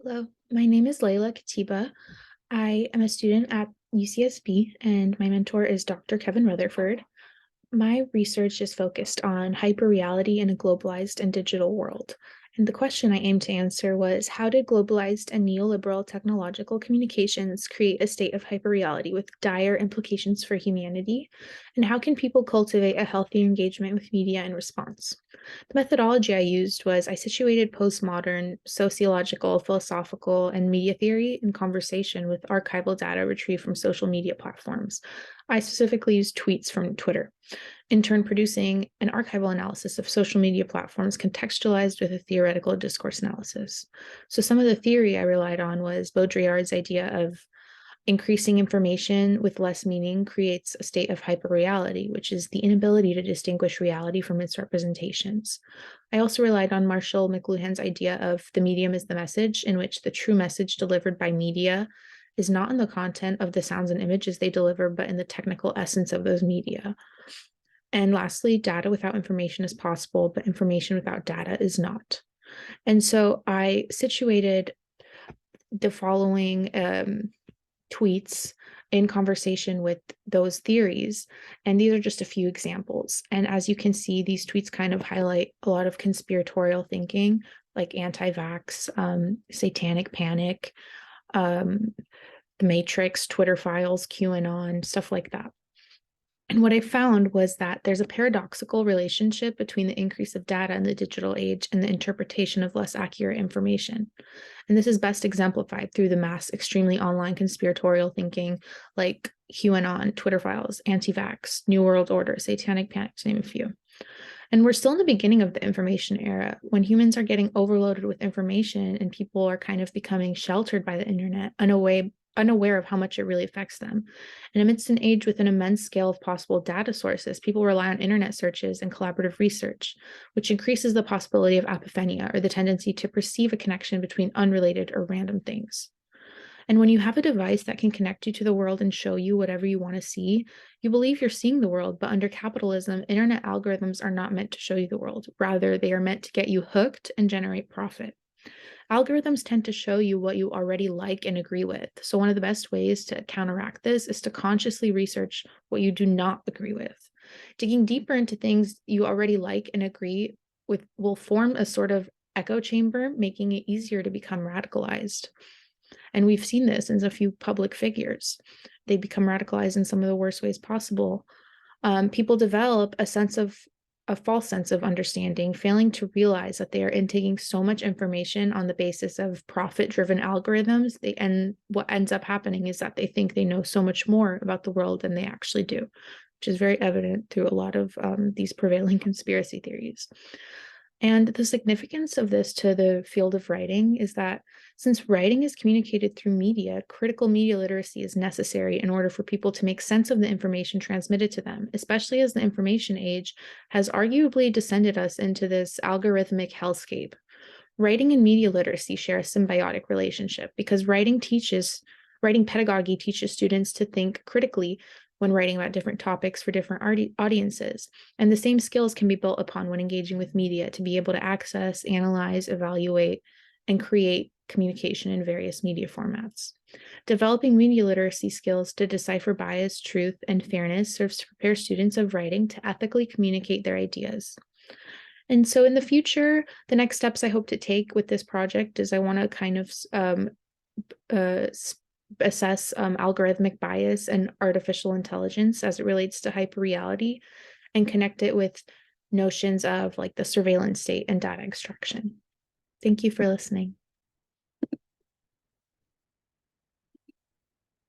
Hello, my name is Leila Katibah. I am a student at UCSB, and my mentor is Dr. Kevin Rutherford. My research is focused on hyperreality in a globalized and digital world. And the question I aimed to answer was, how did globalized and neoliberal technological communications create a state of hyperreality with dire implications for humanity? And how can people cultivate a healthy engagement with media in response? The methodology I used was I situated postmodern sociological, philosophical, and media theory in conversation with archival data retrieved from social media platforms. I specifically used tweets from Twitter, in turn producing an archival analysis of social media platforms contextualized with a theoretical discourse analysis. So some of the theory I relied on was Baudrillard's idea of increasing information with less meaning creates a state of hyperreality, which is the inability to distinguish reality from its representations. I also relied on Marshall McLuhan's idea of the medium is the message, in which the true message delivered by media is not in the content of the sounds and images they deliver, but in the technical essence of those media. And lastly, data without information is possible, but information without data is not. And so I situated the following tweets in conversation with those theories. And these are just a few examples. And as you can see, these tweets kind of highlight a lot of conspiratorial thinking, like anti-vax, satanic panic, the Matrix, Twitter files, QAnon, stuff like that. And what I found was that there's a paradoxical relationship between the increase of data in the digital age and the interpretation of less accurate information. And this is best exemplified through the mass, extremely online conspiratorial thinking like QAnon, Twitter files, anti-vax, New World Order, satanic panic, to name a few. And we're still in the beginning of the information era when humans are getting overloaded with information and people are kind of becoming sheltered by the internet, unaware of how much it really affects them. And amidst an age with an immense scale of possible data sources, people rely on internet searches and collaborative research, which increases the possibility of apophenia, or the tendency to perceive a connection between unrelated or random things. And when you have a device that can connect you to the world and show you whatever you want to see, you believe you're seeing the world. But under capitalism, internet algorithms are not meant to show you the world. Rather, they are meant to get you hooked and generate profit. Algorithms tend to show you what you already like and agree with. So one of the best ways to counteract this is to consciously research what you do not agree with. Digging deeper into things you already like and agree with will form a sort of echo chamber, making it easier to become radicalized. And we've seen this in a few public figures. They become radicalized in some of the worst ways possible. People develop a false sense of understanding, failing to realize that they are intaking so much information on the basis of profit-driven algorithms. And what ends up happening is that they think they know so much more about the world than they actually do, which is very evident through a lot of these prevailing conspiracy theories. And the significance of this to the field of writing is that since writing is communicated through media, critical media literacy is necessary in order for people to make sense of the information transmitted to them, especially as the information age has arguably descended us into this algorithmic hellscape. Writing and media literacy share a symbiotic relationship because writing pedagogy teaches students to think critically when writing about different topics for different audiences. And the same skills can be built upon when engaging with media to be able to access, analyze, evaluate, and create communication in various media formats. Developing media literacy skills to decipher bias, truth, and fairness serves to prepare students of writing to ethically communicate their ideas. And so in the future, the next steps I hope to take with this project is I want to kind of assess algorithmic bias and artificial intelligence as it relates to hyperreality and connect it with notions of like the surveillance state and data extraction. Thank you for listening.